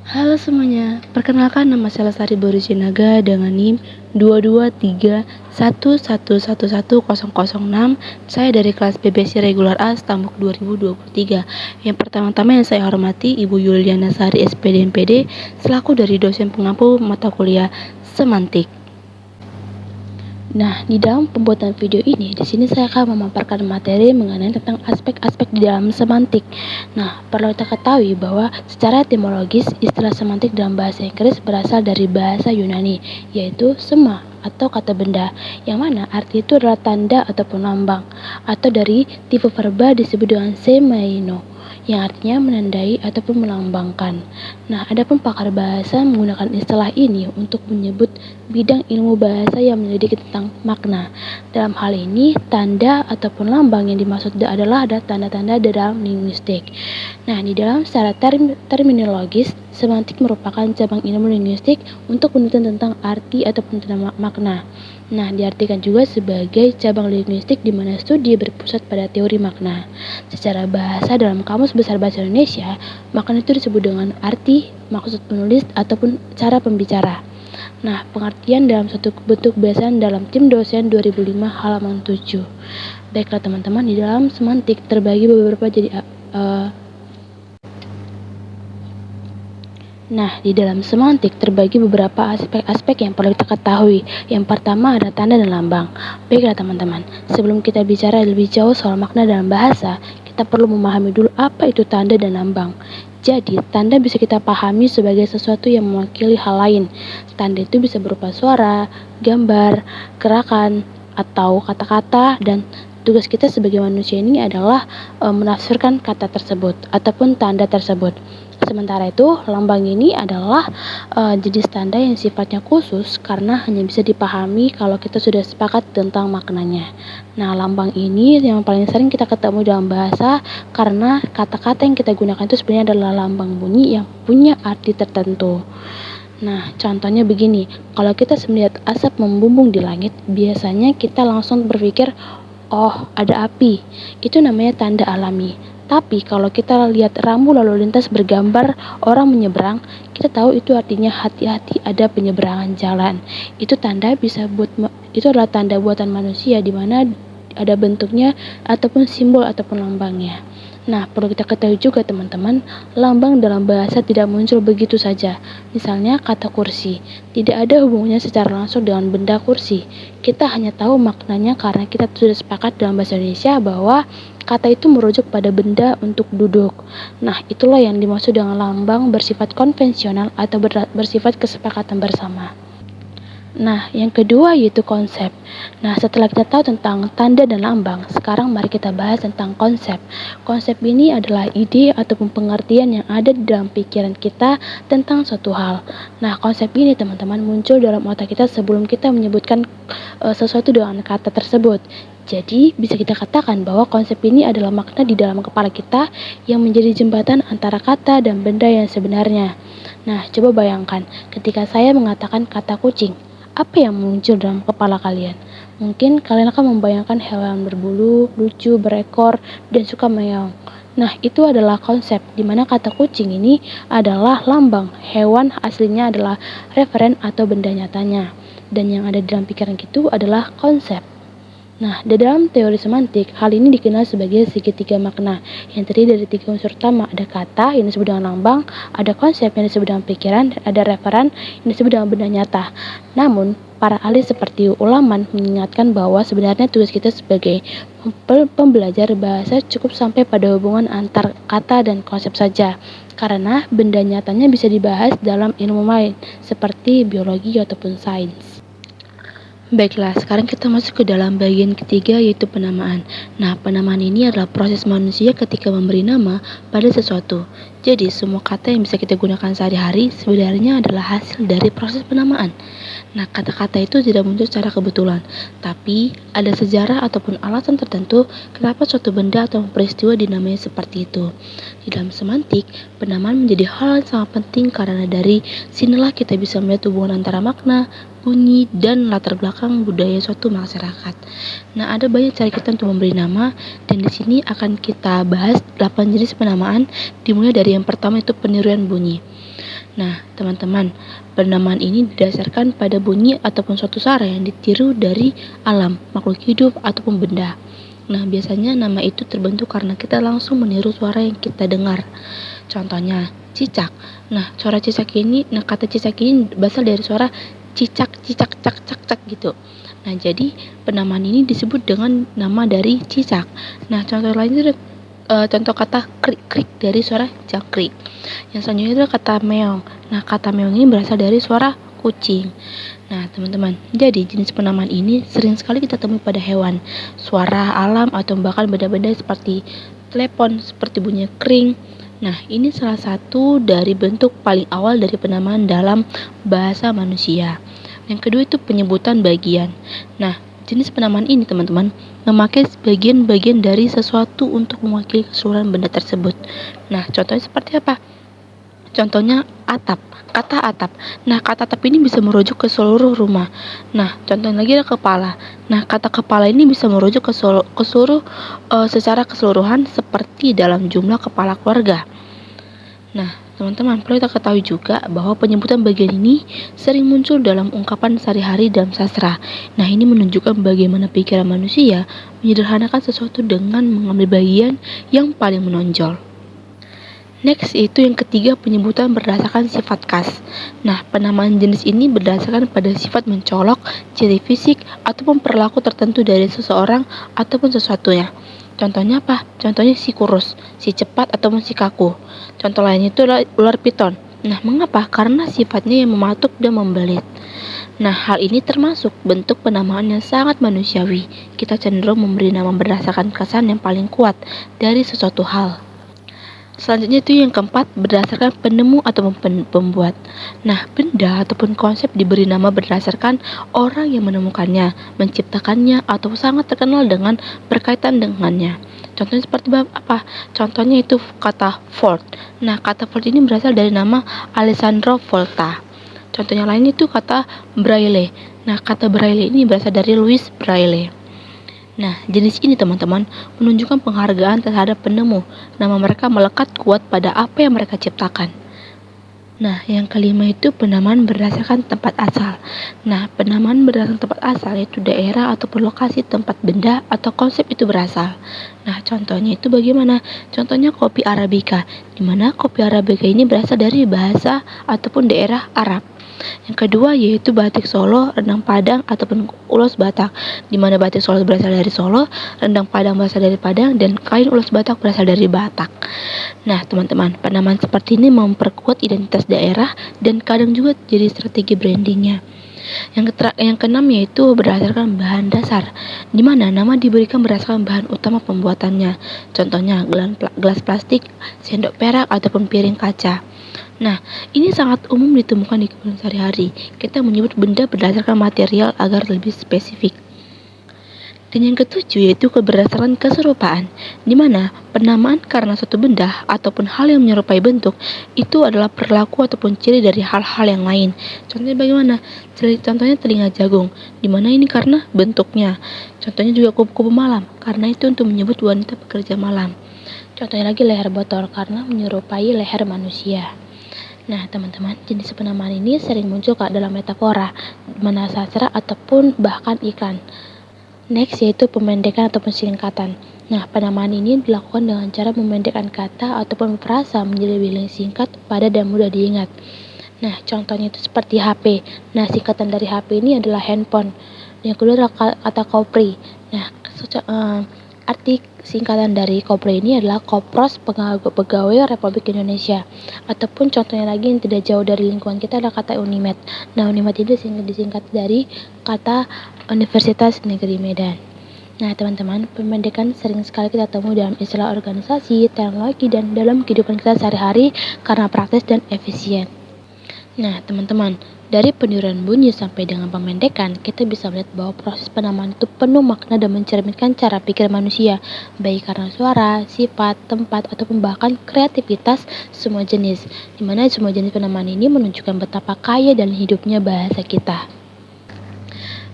Halo semuanya, perkenalkan nama saya Lestari Borisinaga dengan NIM 22311111006. Saya dari kelas BBC Regular A Stambuk 2023. Yang pertama-tama yang saya hormati Ibu Yuliana Sari SPD MPD selaku dari dosen pengampu mata kuliah Semantik. Nah, di dalam pembuatan video ini, di sini saya akan memaparkan materi mengenai tentang aspek-aspek di dalam semantik. Nah, perlu kita ketahui bahwa secara etimologis, istilah semantik dalam bahasa Inggris berasal dari bahasa Yunani, yaitu sema atau kata benda, yang mana arti itu adalah tanda ataupun lambang, atau dari tipe verba disebut dengan semaino, yang artinya menandai ataupun melambangkan. Nah, adapun pakar bahasa menggunakan istilah ini untuk menyebut bidang ilmu bahasa yang menyelidiki tentang makna. Dalam hal ini, tanda ataupun lambang yang dimaksud adalah ada tanda-tanda dalam linguistik. Nah, di dalam secara terminologis, semantik merupakan cabang ilmu linguistik untuk penelitian tentang arti ataupun tanda makna. Nah, diartikan juga sebagai cabang linguistik di mana studi berpusat pada teori makna. Secara bahasa dalam Kamus Besar Bahasa Indonesia, makna itu disebut dengan arti, maksud penulis, ataupun cara pembicara. Nah, pengertian dalam satu bentuk kebiasaan dalam tim dosen 2005 halaman 7. Baiklah teman-teman, di dalam semantik terbagi beberapa jadi Nah, di dalam semantik terbagi beberapa aspek-aspek yang perlu kita ketahui. Yang pertama ada tanda dan lambang. Baiklah teman-teman, sebelum kita bicara lebih jauh soal makna dalam bahasa, kita perlu memahami dulu apa itu tanda dan lambang. Jadi, tanda bisa kita pahami sebagai sesuatu yang mewakili hal lain. Tanda itu bisa berupa suara, gambar, gerakan, atau kata-kata, dan tugas kita sebagai manusia ini adalah menafsirkan kata tersebut ataupun tanda tersebut. Sementara itu, lambang ini adalah jenis tanda yang sifatnya khusus karena hanya bisa dipahami kalau kita sudah sepakat tentang maknanya. Nah, lambang ini yang paling sering kita ketemu dalam bahasa karena kata-kata yang kita gunakan itu sebenarnya adalah lambang bunyi yang punya arti tertentu. Nah, contohnya begini, kalau kita melihat asap membumbung di langit, biasanya kita langsung berpikir, oh, ada api. Itu namanya tanda alami. Tapi kalau kita lihat rambu lalu lintas bergambar orang menyeberang, kita tahu itu artinya hati-hati ada penyeberangan jalan. Itu adalah tanda buatan manusia di mana ada bentuknya ataupun simbol ataupun lambangnya. Nah, perlu kita ketahui juga teman-teman, lambang dalam bahasa tidak muncul begitu saja. Misalnya kata kursi, tidak ada hubungannya secara langsung dengan benda kursi. Kita hanya tahu maknanya karena kita sudah sepakat dalam bahasa Indonesia bahwa kata itu merujuk pada benda untuk duduk. Nah, itulah yang dimaksud dengan lambang bersifat konvensional atau bersifat kesepakatan bersama. Nah, yang kedua yaitu konsep. Nah, setelah kita tahu tentang tanda dan lambang, sekarang mari kita bahas tentang konsep. Konsep ini adalah ide ataupun pengertian yang ada di dalam pikiran kita tentang suatu hal. Nah, konsep ini teman-teman muncul dalam otak kita sebelum kita menyebutkan sesuatu dengan kata tersebut. Jadi, bisa kita katakan bahwa konsep ini adalah makna di dalam kepala kita yang menjadi jembatan antara kata dan benda yang sebenarnya. Nah, coba bayangkan ketika saya mengatakan kata kucing. Apa yang muncul dalam kepala kalian? Mungkin kalian akan membayangkan hewan berbulu, lucu, berekor, dan suka meong. Nah, itu adalah konsep di mana kata kucing ini adalah lambang. Hewan aslinya adalah referen atau benda nyatanya. Dan yang ada di dalam pikiran itu adalah konsep. Nah, di dalam teori semantik, hal ini dikenal sebagai segitiga makna yang terdiri dari tiga unsur utama. Ada kata yang disebut dengan lambang, ada konsep yang disebut dengan pikiran, ada referen yang disebut dengan benda nyata. Namun, para ahli seperti Ullmann mengingatkan bahwa sebenarnya tugas kita sebagai pembelajar bahasa cukup sampai pada hubungan antar kata dan konsep saja. Karena benda nyatanya bisa dibahas dalam ilmu lain, seperti biologi ataupun sains. Baiklah, sekarang kita masuk ke dalam bagian ketiga yaitu penamaan. Nah, penamaan ini adalah proses manusia ketika memberi nama pada sesuatu. Jadi, semua kata yang bisa kita gunakan sehari-hari sebenarnya adalah hasil dari proses penamaan. Nah, kata-kata itu tidak muncul secara kebetulan, tapi ada sejarah ataupun alasan tertentu kenapa suatu benda atau peristiwa dinamai seperti itu. Di dalam semantik, penamaan menjadi hal yang sangat penting karena dari sinilah kita bisa melihat hubungan antara makna, bunyi, dan latar belakang budaya suatu masyarakat. Nah, ada banyak cara kita untuk memberi nama, dan di sini akan kita bahas 8 jenis penamaan, dimulai dari yang pertama itu peniruan bunyi. Nah, teman-teman, penamaan ini didasarkan pada bunyi ataupun suatu suara yang ditiru dari alam, makhluk hidup ataupun benda. Nah, biasanya nama itu terbentuk karena kita langsung meniru suara yang kita dengar. Contohnya, cicak. Nah, kata cicak ini berasal dari suara cicak, cicak, cak, cak, cak gitu. Nah, jadi penamaan ini disebut dengan nama dari cicak. Nah, contoh lainnya contoh kata krik-krik dari suara jangkrik. Yang selanjutnya adalah kata meong. Nah, kata meong ini berasal dari suara kucing. Nah, teman-teman, jadi jenis penamaan ini sering sekali kita temui pada hewan, suara alam, atau bahkan benda-benda seperti telepon, seperti bunyi kring. Nah, ini salah satu dari bentuk paling awal dari penamaan dalam bahasa manusia. Yang kedua itu penyebutan bagian. Nah, jenis penamaan ini, teman-teman, memakai bagian-bagian dari sesuatu untuk mewakili keseluruhan benda tersebut. Nah, contohnya seperti apa? Contohnya atap, kata atap. Nah, kata atap ini bisa merujuk ke seluruh rumah. Nah, contohnya lagi ada kepala. Nah, kata kepala ini bisa merujuk ke seluruh secara keseluruhan seperti dalam jumlah kepala keluarga. Nah, teman-teman, perlu kita ketahui juga bahwa penyebutan bagian ini sering muncul dalam ungkapan sehari-hari dalam sastra. Nah, ini menunjukkan bagaimana pikiran manusia menyederhanakan sesuatu dengan mengambil bagian yang paling menonjol. Next itu yang ketiga, penyebutan berdasarkan sifat khas. Nah, penamaan jenis ini berdasarkan pada sifat mencolok, ciri fisik, ataupun perilaku tertentu dari seseorang ataupun sesuatunya. Contohnya apa? Contohnya si kurus, si cepat, ataupun si kaku. Contoh lainnya itu adalah ular piton. Nah, mengapa? Karena sifatnya yang mematuk dan membelit. Nah, hal ini termasuk bentuk penamaan yang sangat manusiawi. Kita cenderung memberi nama berdasarkan kesan yang paling kuat dari sesuatu hal. Selanjutnya itu yang keempat, berdasarkan penemu atau pembuat. Nah, benda ataupun konsep diberi nama berdasarkan orang yang menemukannya, menciptakannya, atau sangat terkenal dengan berkaitan dengannya. Contohnya seperti apa? Contohnya itu kata Volt. Nah, kata Volt ini berasal dari nama Alessandro Volta. Contohnya lain itu kata Braille. Nah, kata Braille ini berasal dari Louis Braille. Nah, jenis ini, teman-teman, menunjukkan penghargaan terhadap penemu. Nama mereka melekat kuat pada apa yang mereka ciptakan. Nah, yang kelima itu penamaan berdasarkan tempat asal. Nah, penamaan berdasarkan tempat asal yaitu daerah ataupun lokasi tempat benda atau konsep itu berasal. Nah, contohnya itu bagaimana? Contohnya kopi Arabica, di mana kopi Arabica ini berasal dari bahasa ataupun daerah Arab. Yang kedua yaitu batik Solo, rendang Padang ataupun ulos Batak, di mana batik Solo berasal dari Solo, rendang Padang berasal dari Padang, dan kain ulos Batak berasal dari Batak. Nah, teman-teman, penamaan seperti ini memperkuat identitas daerah dan kadang juga jadi strategi brandingnya. Yang keenam yaitu berdasarkan bahan dasar, di mana nama diberikan berdasarkan bahan utama pembuatannya. Contohnya gelas plastik, sendok perak ataupun piring kaca. Nah, ini sangat umum ditemukan di kehidupan sehari-hari. Kita menyebut benda berdasarkan material agar lebih spesifik. Dan yang ketujuh yaitu berdasarkan keserupaan, di mana penamaan karena suatu benda ataupun hal yang menyerupai bentuk itu adalah perilaku ataupun ciri dari hal-hal yang lain. Contohnya bagaimana? Contohnya telinga jagung, di mana ini karena bentuknya. Contohnya juga kupu-kupu malam, karena itu untuk menyebut wanita pekerja malam. Contohnya lagi leher botol, karena menyerupai leher manusia. Nah, teman-teman, jenis penamaan ini sering muncul dalam metafora, mana sastra ataupun bahkan iklan. Next yaitu pemendekan ataupun singkatan. Nah, penamaan ini dilakukan dengan cara memendekkan kata ataupun frasa menjadi lebih singkat, padat, dan mudah diingat. Nah, contohnya itu seperti HP. Nah, singkatan dari HP ini adalah handphone. Yang kedua adalah kata kopri. Nah, arti singkatan dari Kopri ini adalah Kopros Pegawai Republik Indonesia. Ataupun contohnya lagi yang tidak jauh dari lingkungan kita adalah kata Unimed. Nah, Unimed ini disingkat dari kata Universitas Negeri Medan. Nah, teman-teman, pemendekan sering sekali kita temui dalam istilah organisasi, teknologi, dan dalam kehidupan kita sehari-hari karena praktis dan efisien. Nah, teman-teman, dari peniruan bunyi sampai dengan pemendekan, kita bisa melihat bahwa proses penamaan itu penuh makna dan mencerminkan cara pikir manusia, baik karena suara, sifat, tempat, ataupun bahkan kreativitas semua jenis, di mana semua jenis penamaan ini menunjukkan betapa kaya dan hidupnya bahasa kita.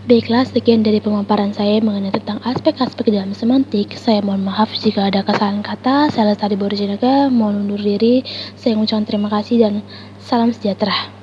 Baiklah, sekian dari pemaparan saya mengenai tentang aspek-aspek dalam semantik. Saya mohon maaf jika ada kesalahan kata. Saya Lestari Borjinaga, mohon undur diri. Saya mengucapkan terima kasih dan salam sejahtera.